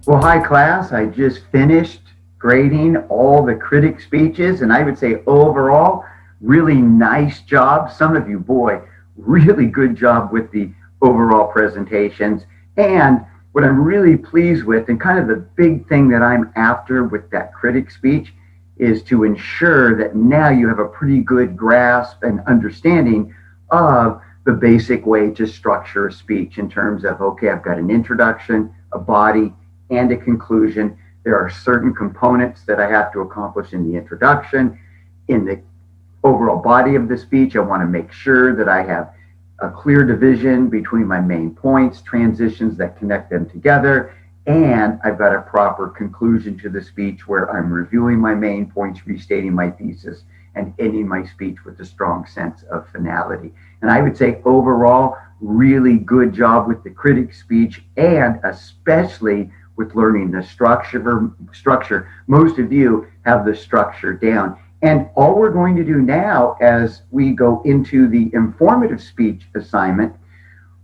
Well, hi class. I just finished grading all the critic speeches, and I would say overall, really nice job. Some of you, boy, really good job with the overall presentations. And what I'm really pleased with, and kind of the big thing that I'm after with that critic speech, is to ensure that now you have a pretty good grasp and understanding of the basic way to structure a speech in terms of, okay, I've got an introduction, a body, and a conclusion. There are certain components that I have to accomplish in the introduction. In the overall body of the speech, I want to make sure that I have a clear division between my main points, transitions that connect them together, and I've got a proper conclusion to the speech where I'm reviewing my main points, restating my thesis, and ending my speech with a strong sense of finality. And I would say overall, really good job with the critic speech, and especially with learning the structure. Most of you have the structure down. And all we're going to do now as we go into the informative speech assignment,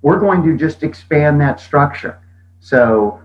we're going to just expand that structure. So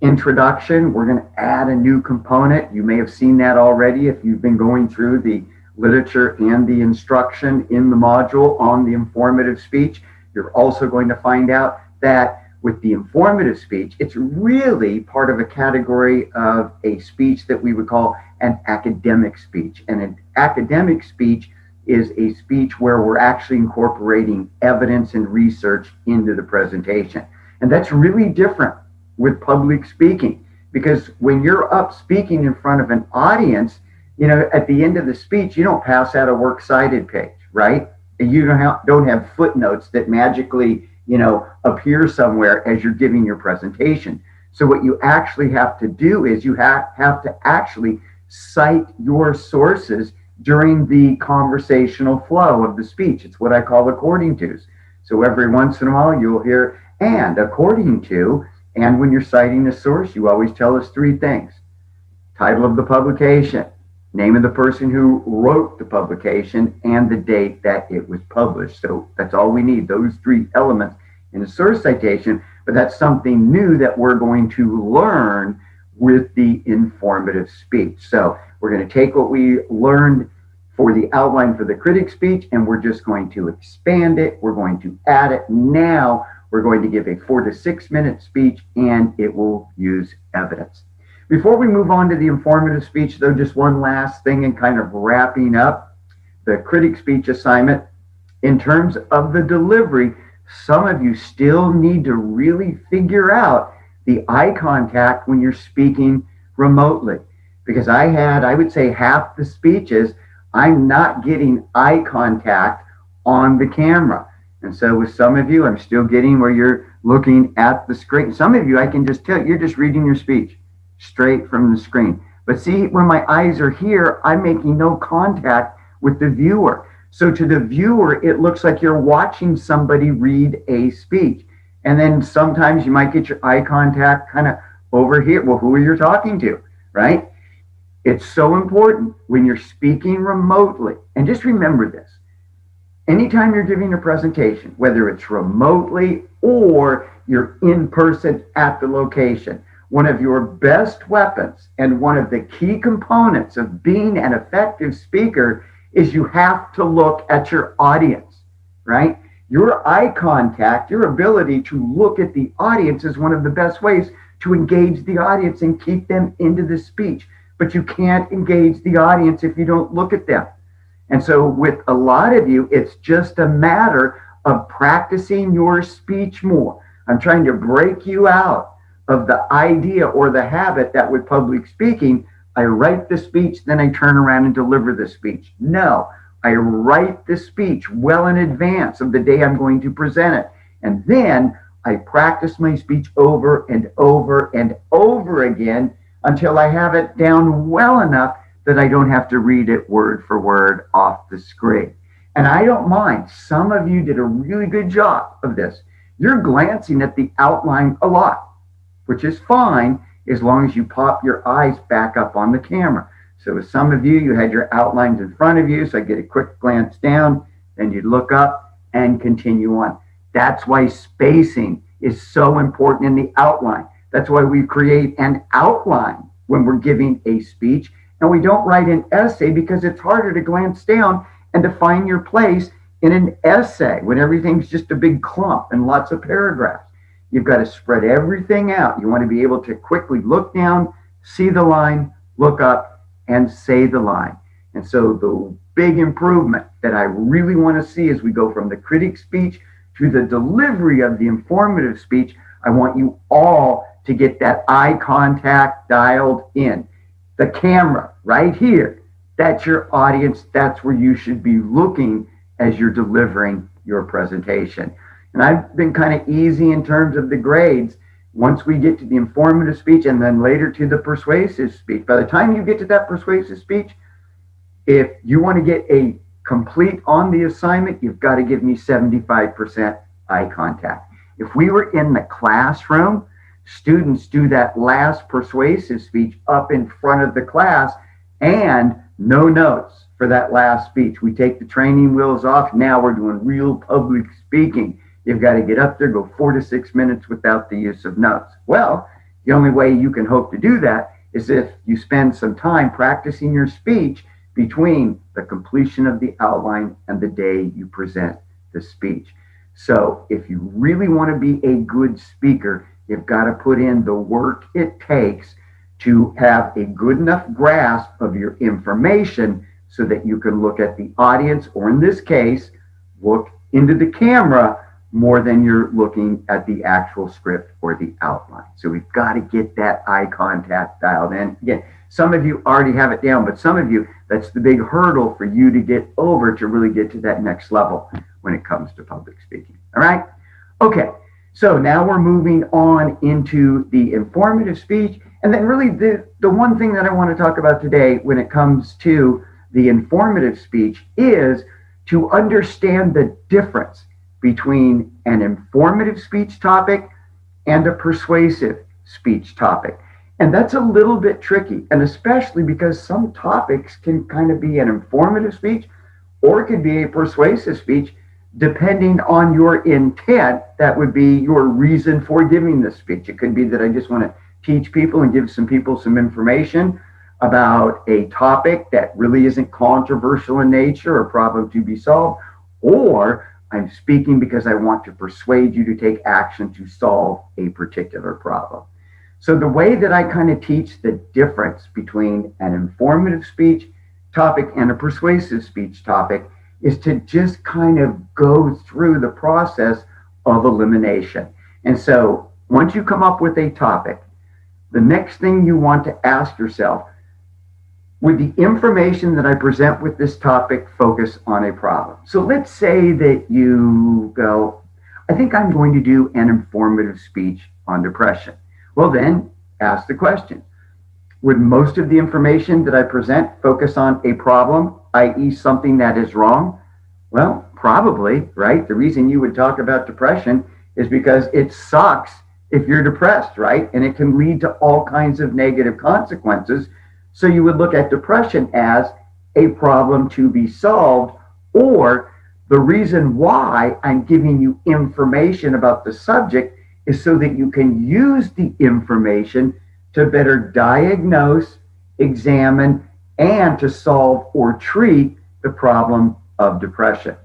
introduction, we're going to add a new component. You may have seen that already if you've been going through the literature and the instruction in the module on the informative speech. You're also going to find out that with the informative speech, it's really part of a category of a speech that we would call an academic speech. And an academic speech is a speech where we're actually incorporating evidence and research into the presentation. And that's really different with public speaking, because when you're up speaking in front of an audience, you know, at the end of the speech, you don't pass out a works cited page, right? You don't have footnotes that magically, you know, appear somewhere as you're giving your presentation. So what you actually have to do is you have to actually cite your sources during the conversational flow of the speech. It's what I call according tos. So every once in a while you'll hear and according to, and when you're citing a source, you always tell us three things: title of the publication, name of the person who wrote the publication, and the date that it was published. So that's all we need, those three elements in a source citation. But that's something new that we're going to learn with the informative speech. So we're going to take what we learned for the outline for the critic speech, and we're just going to expand it. We're going to add it. Now we're going to give a 4 to 6 minute speech, and it will use evidence. Before we move on to the informative speech, though, just one last thing and kind of wrapping up the critic speech assignment. In terms of the delivery, some of you still need to really figure out the eye contact when you're speaking remotely. Because I would say half the speeches, I'm not getting eye contact on the camera. And so with some of you, I'm still getting where you're looking at the screen. Some of you, I can just tell you're just reading your speech straight from the screen. But see, when my eyes are here, I'm making no contact with the viewer. So to the viewer, it looks like you're watching somebody read a speech. And then sometimes you might get your eye contact kind of over here. Well, who are you talking to, right? It's so important when you're speaking remotely. And just remember this. Anytime you're giving a presentation, whether it's remotely or you're in person at the location, one of your best weapons and one of the key components of being an effective speaker is you have to look at your audience, right? Your eye contact, your ability to look at the audience is one of the best ways to engage the audience and keep them into the speech. But you can't engage the audience if you don't look at them. And so with a lot of you, it's just a matter of practicing your speech more. I'm trying to break you out of the idea or the habit that with public speaking, I write the speech, then I turn around and deliver the speech. No, I write the speech well in advance of the day I'm going to present it. And then I practice my speech over and over and over again until I have it down well enough that I don't have to read it word for word off the screen. And I don't mind. Some of you did a really good job of this. You're glancing at the outline a lot, which is fine as long as you pop your eyes back up on the camera. So with some of you, you had your outlines in front of you, so I get a quick glance down, then you'd look up and continue on. That's why spacing is so important in the outline. That's why we create an outline when we're giving a speech, and we don't write an essay because it's harder to glance down and to find your place in an essay when everything's just a big clump and lots of paragraphs. You've got to spread everything out. You want to be able to quickly look down, see the line, look up, and say the line. And so the big improvement that I really want to see as we go from the critic speech to the delivery of the informative speech, I want you all to get that eye contact dialed in. The camera right here, that's your audience. That's where you should be looking as you're delivering your presentation. And I've been kind of easy in terms of the grades. Once we get to the informative speech and then later to the persuasive speech, by the time you get to that persuasive speech, if you want to get a complete on the assignment, you've got to give me 75% eye contact. If we were in the classroom, students do that last persuasive speech up in front of the class and no notes for that last speech. We take the training wheels off. Now we're doing real public speaking. You've got to get up there, go 4 to 6 minutes without the use of notes. Well, the only way you can hope to do that is if you spend some time practicing your speech between the completion of the outline and the day you present the speech. So if you really want to be a good speaker, you've got to put in the work it takes to have a good enough grasp of your information so that you can look at the audience, or in this case, look into the camera more than you're looking at the actual script or the outline. So we've got to get that eye contact dialed in. Again, some of you already have it down, but some of you, that's the big hurdle for you to get over to really get to that next level when it comes to public speaking. All right? Okay, so now we're moving on into the informative speech. And then really the one thing that I want to talk about today when it comes to the informative speech is to understand the difference between an informative speech topic and a persuasive speech topic. And that's a little bit tricky, and especially because some topics can kind of be an informative speech or it could be a persuasive speech, depending on your intent. That would be your reason for giving this speech. It could be that I just want to teach people and give some people some information about a topic that really isn't controversial in nature or problem to be solved, or I'm speaking because I want to persuade you to take action to solve a particular problem. So the way that I kind of teach the difference between an informative speech topic and a persuasive speech topic is to just kind of go through the process of elimination. And so once you come up with a topic, the next thing you want to ask yourself, would the information that I present with this topic focus on a problem? So let's say that you go, I think I'm going to do an informative speech on depression. Well, then ask the question, would most of the information that I present focus on a problem, i.e. something that is wrong? Well, probably, right? The reason you would talk about depression is because it sucks if you're depressed, right? And it can lead to all kinds of negative consequences. So you would look at depression as a problem to be solved, or the reason why I'm giving you information about the subject is so that you can use the information to better diagnose, examine, and to solve or treat the problem of depression.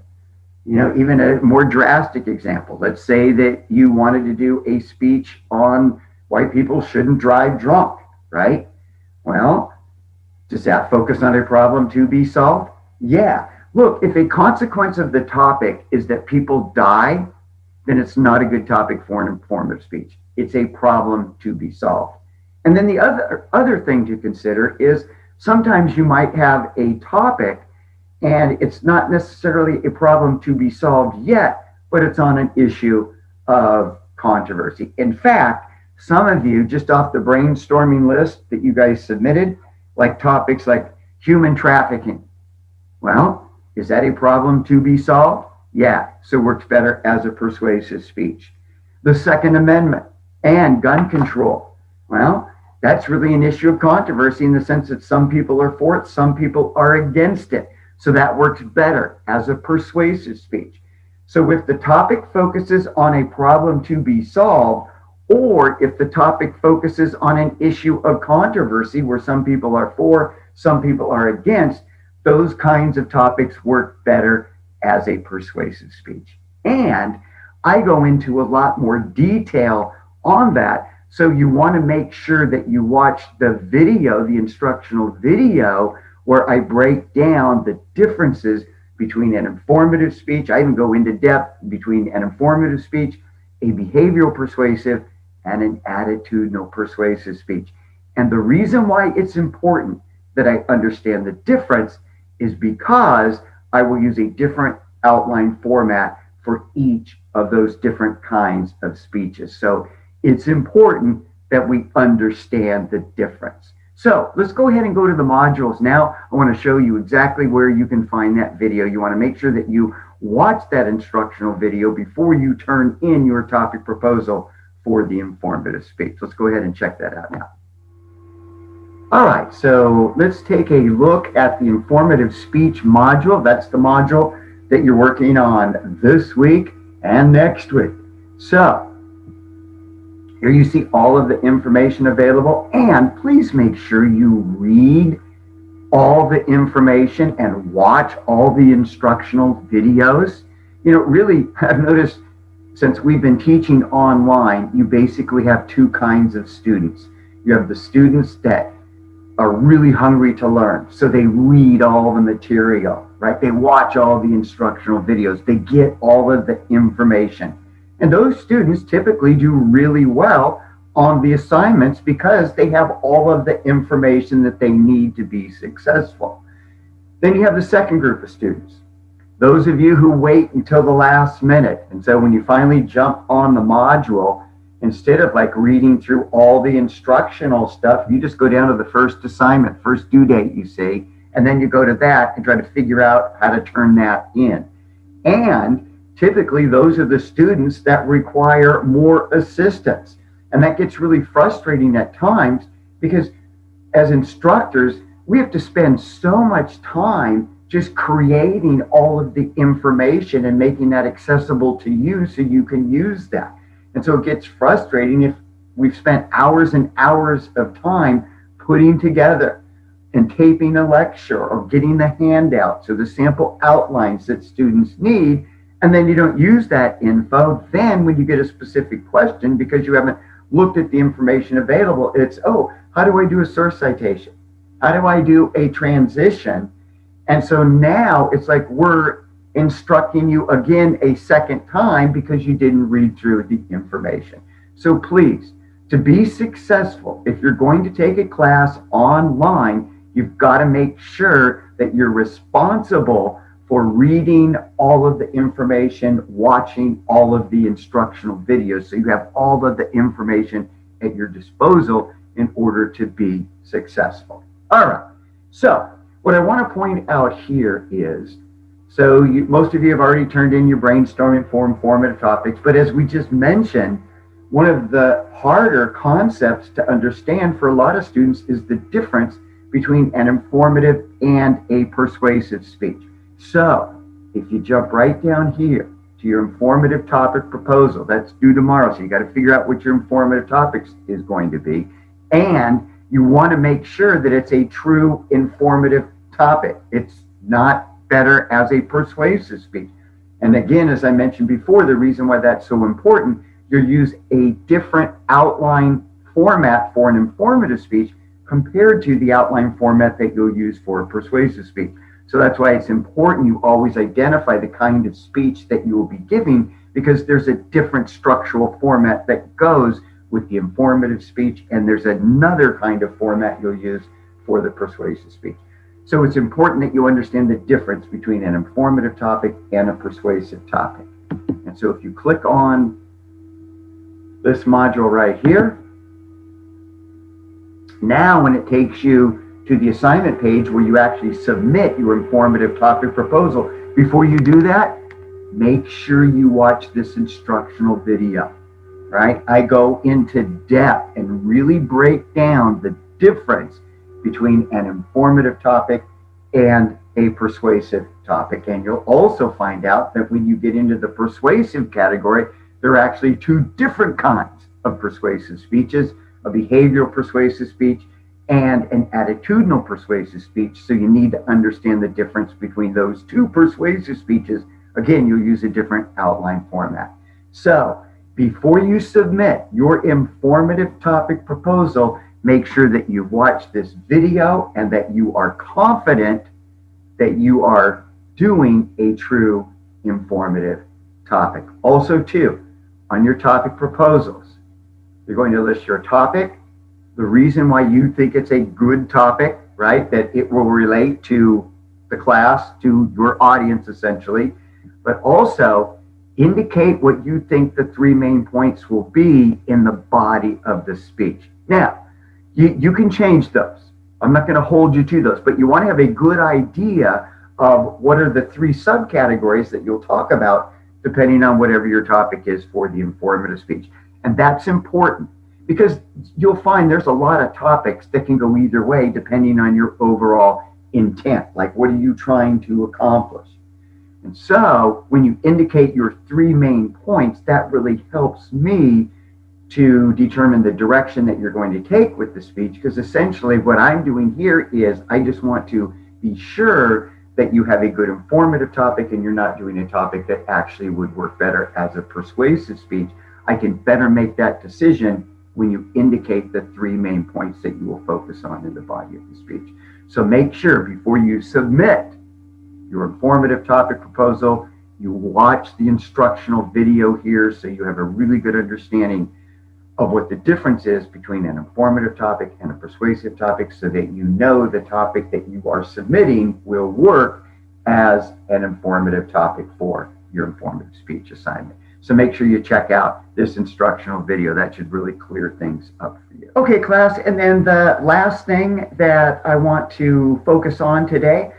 You know, even a more drastic example, let's say that you wanted to do a speech on why people shouldn't drive drunk, right? Well, does that focus on a problem to be solved? Yeah. Look, if a consequence of the topic is that people die, then it's not a good topic for an informative speech. It's a problem to be solved. And then the other thing to consider is sometimes you might have a topic and it's not necessarily a problem to be solved yet, but it's on an issue of controversy. In fact, some of you, just off the brainstorming list that you guys submitted, like topics like human trafficking. Well, is that a problem to be solved? Yeah, so it works better as a persuasive speech. The Second Amendment and gun control. Well, that's really an issue of controversy in the sense that some people are for it, some people are against it. So that works better as a persuasive speech. So if the topic focuses on a problem to be solved, or if the topic focuses on an issue of controversy where some people are for, some people are against, those kinds of topics work better as a persuasive speech. And I go into a lot more detail on that. So you want to make sure that you watch the video, the instructional video, where I break down the differences between an informative speech. I even go into depth between an informative speech, a behavioral persuasive, and an attitudinal persuasive speech. And the reason why it's important that I understand the difference is because I will use a different outline format for each of those different kinds of speeches. So it's important that we understand the difference. So let's go ahead and go to the modules now. I want to show you exactly where you can find that video. You want to make sure that you watch that instructional video before you turn in your topic proposal for the informative speech. Let's go ahead and check that out now. All right, so let's take a look at the informative speech module. That's the module that you're working on this week and next week. So here you see all of the information available, and please make sure you read all the information and watch all the instructional videos. You know, really, I've noticed since we've been teaching online, you basically have two kinds of students. You have the students that are really hungry to learn, so they read all the material, right? They watch all the instructional videos. They get all of the information. And those students typically do really well on the assignments because they have all of the information that they need to be successful. Then you have the second group of students, those of you who wait until the last minute. And so when you finally jump on the module, instead of like reading through all the instructional stuff, you just go down to the first assignment, first due date you see, and then you go to that and try to figure out how to turn that in. And typically those are the students that require more assistance. And that gets really frustrating at times because as instructors, we have to spend so much time just creating all of the information and making that accessible to you so you can use that. And so it gets frustrating if we've spent hours and hours of time putting together and taping a lecture or getting the handouts or the sample outlines that students need, and then you don't use that info. Then when you get a specific question, because you haven't looked at the information available, it's, oh, how do I do a source citation? How do I do a transition? And so now it's like we're instructing you again a second time because you didn't read through the information. So please, to be successful, if you're going to take a class online, you've got to make sure that you're responsible for reading all of the information, watching all of the instructional videos, so you have all of the information at your disposal in order to be successful. All right, so what I want to point out here is, so most of you have already turned in your brainstorming for informative topics, but as we just mentioned, one of the harder concepts to understand for a lot of students is the difference between an informative and a persuasive speech. So if you jump right down here to your informative topic proposal, that's due tomorrow, so you got to figure out what your informative topics is going to be, and you want to make sure that it's a true informative topic. It's not better as a persuasive speech. And again, as I mentioned before, the reason why that's so important, you'll use a different outline format for an informative speech compared to the outline format that you'll use for a persuasive speech. So that's why it's important you always identify the kind of speech that you will be giving, because there's a different structural format that goes with the informative speech, and there's another kind of format you'll use for the persuasive speech. So it's important that you understand the difference between an informative topic and a persuasive topic. And so if you click on this module right here, now when it takes you to the assignment page where you actually submit your informative topic proposal, before you do that, make sure you watch this instructional video, right? I go into depth and really break down the difference between an informative topic and a persuasive topic. And you'll also find out that when you get into the persuasive category, there are actually two different kinds of persuasive speeches, a behavioral persuasive speech and an attitudinal persuasive speech. So you need to understand the difference between those two persuasive speeches. Again, you'll use a different outline format. So before you submit your informative topic proposal, make sure that you've watched this video and that you are confident that you are doing a true informative topic. Also, too, on your topic proposals, you're going to list your topic, the reason why you think it's a good topic, right? That it will relate to the class, to your audience essentially, but also indicate what you think the three main points will be in the body of the speech. Now, you can change those. I'm not going to hold you to those, but you want to have a good idea of what are the three subcategories that you'll talk about depending on whatever your topic is for the informative speech. And that's important because you'll find there's a lot of topics that can go either way depending on your overall intent. Like, what are you trying to accomplish? And so when you indicate your three main points, that really helps me to determine the direction that you're going to take with the speech, because essentially what I'm doing here is I just want to be sure that you have a good informative topic and you're not doing a topic that actually would work better as a persuasive speech. I can better make that decision when you indicate the three main points that you will focus on in the body of the speech. So make sure before you submit your informative topic proposal, you watch the instructional video here so you have a really good understanding of what the difference is between an informative topic and a persuasive topic, so that you know the topic that you are submitting will work as an informative topic for your informative speech assignment. So make sure you check out this instructional video. That should really clear things up for you. Okay, class, and then the last thing that I want to focus on today,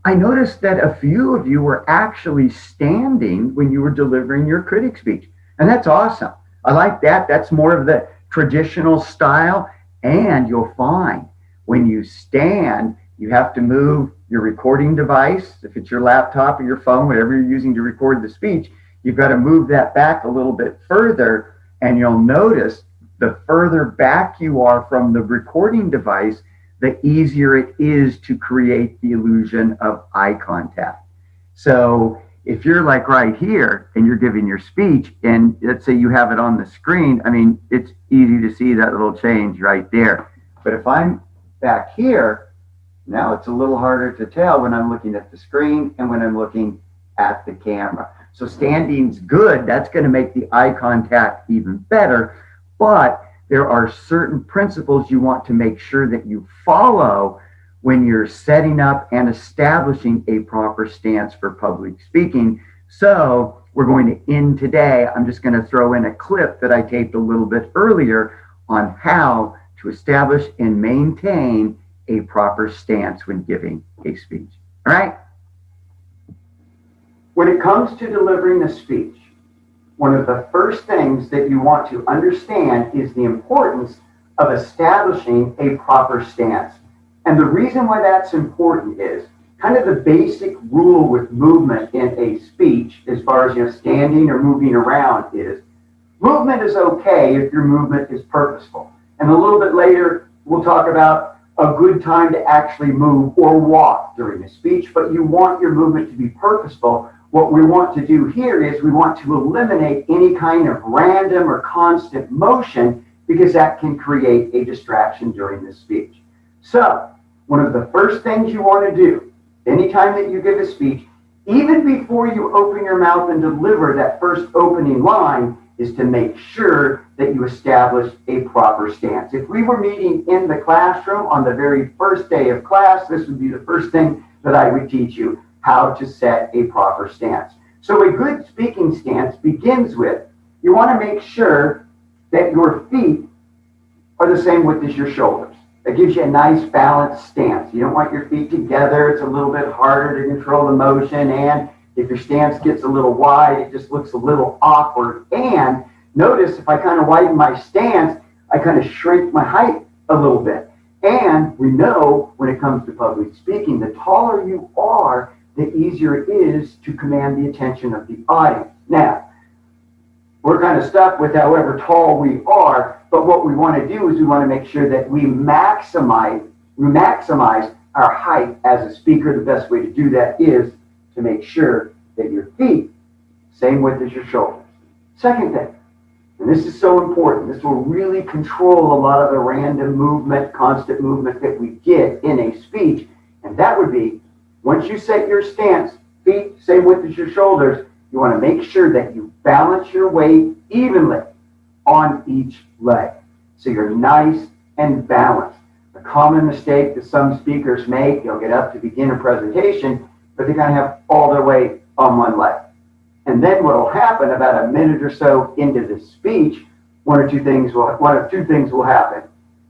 I noticed that a few of you were actually standing when you were delivering your critic speech, and that's awesome. I like that. That's more of the traditional style, and you'll find when you stand, you have to move your recording device. If it's your laptop or your phone, whatever you're using to record the speech, you've got to move that back a little bit further, and you'll notice the further back you are from the recording device, the easier it is to create the illusion of eye contact. So if you're like right here and you're giving your speech and let's say you have it on the screen, I mean, it's easy to see that little change right there. But if I'm back here, now it's a little harder to tell when I'm looking at the screen and when I'm looking at the camera. So standing's good. That's going to make the eye contact even better. But there are certain principles you want to make sure that you follow when you're setting up and establishing a proper stance for public speaking. So we're going to end today. I'm just going to throw in a clip that I taped a little bit earlier on how to establish and maintain a proper stance when giving a speech. All right? When it comes to delivering a speech, one of the first things that you want to understand is the importance of establishing a proper stance. And the reason why that's important is kind of the basic rule with movement in a speech, as far as standing or moving around, is movement is okay if your movement is purposeful. And a little bit later, we'll talk about a good time to actually move or walk during a speech, but you want your movement to be purposeful. What we want to do here is we want to eliminate any kind of random or constant motion, because that can create a distraction during the speech. So one of the first things you want to do anytime that you give a speech, even before you open your mouth and deliver that first opening line, is to make sure that you establish a proper stance. If we were meeting in the classroom on the very first day of class, this would be the first thing that I would teach you, how to set a proper stance. So a good speaking stance begins with, you want to make sure that your feet are the same width as your shoulders. That gives you a nice balanced stance. You don't want your feet together. It's a little bit harder to control the motion. And if your stance gets a little wide, it just looks a little awkward. And notice if I kind of widen my stance, I kind of shrink my height a little bit. And we know when it comes to public speaking, the taller you are, the easier it is to command the attention of the audience. Now, we're kind of stuck with however tall we are, but what we want to do is we want to make sure that we maximize our height as a speaker. The best way to do that is to make sure that your feet same width as your shoulders. Second thing, and this is so important, this will really control a lot of the random movement, constant movement that we get in a speech, and that would be, once you set your stance, feet same width as your shoulders, you want to make sure that you balance your weight evenly on each leg. So you're nice and balanced. A common mistake that some speakers make, they'll get up to begin a presentation, but they're going to have all their weight on one leg. And then what will happen about a minute or so into the speech, one of two things will happen.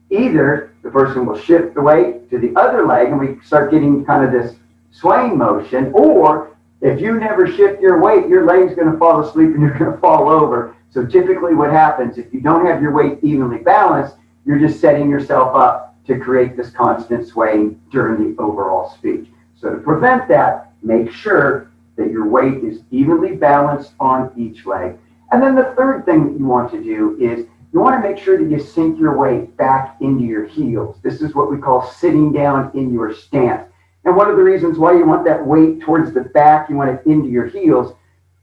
Either the person will shift the weight to the other leg and we start getting kind of this swaying motion, or if you never shift your weight, your leg's going to fall asleep and you're going to fall over. So typically what happens, if you don't have your weight evenly balanced, you're just setting yourself up to create this constant swaying during the overall speech. So to prevent that, make sure that your weight is evenly balanced on each leg. And then the third thing that you want to do is you want to make sure that you sink your weight back into your heels. This is what we call sitting down in your stance. And one of the reasons why you want that weight towards the back, you want it into your heels,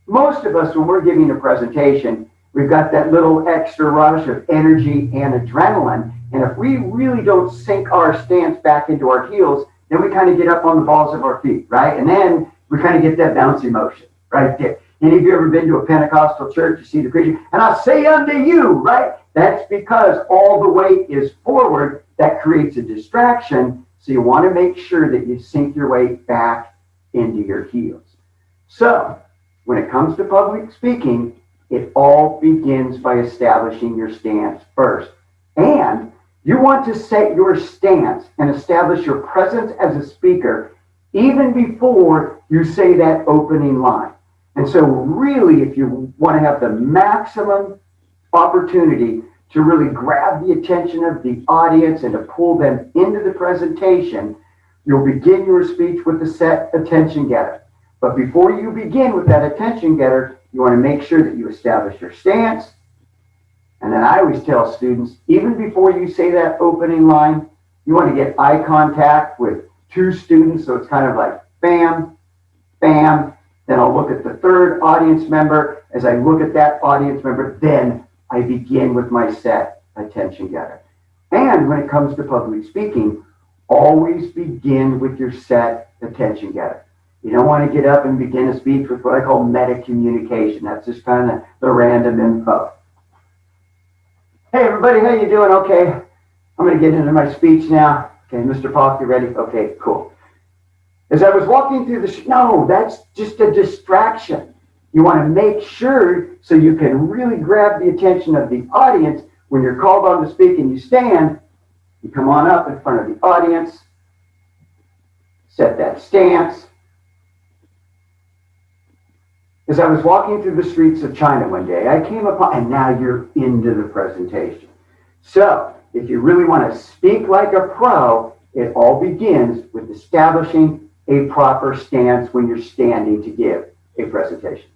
most of us, when we're giving a presentation, we've got that little extra rush of energy and adrenaline. And if we really don't sink our stance back into our heels, then we kind of get up on the balls of our feet, right? And then we kind of get that bouncy motion right there. Any of you ever been to a Pentecostal church? You see the preacher, and I say unto you, right? That's because all the weight is forward. That creates a distraction. So you want to make sure that you sink your weight back into your heels. So when it comes to public speaking, it all begins by establishing your stance first. And you want to set your stance and establish your presence as a speaker even before you say that opening line. And so really, if you want to have the maximum opportunity to really grab the attention of the audience and to pull them into the presentation, you'll begin your speech with a set attention getter. But before you begin with that attention getter, you want to make sure that you establish your stance. And then I always tell students, even before you say that opening line, you want to get eye contact with two students. So it's kind of like bam, bam. Then I'll look at the third audience member. As I look at that audience member, then I begin with my set attention getter. And when it comes to public speaking, always begin with your set attention getter. You don't want to get up and begin a speech with what I call meta communication. That's just kind of the random info. Hey everybody, how you doing? Okay, I'm going to get into my speech now. Okay, Mr. Falk, you ready? Okay, cool. As I was walking through the no, that's just a distraction. You want to make sure so you can really grab the attention of the audience. When you're called on to speak and you stand, you come on up in front of the audience, set that stance. As I was walking through the streets of China one day, I came upon, and now you're into the presentation. So if you really want to speak like a pro, it all begins with establishing a proper stance when you're standing to give a presentation.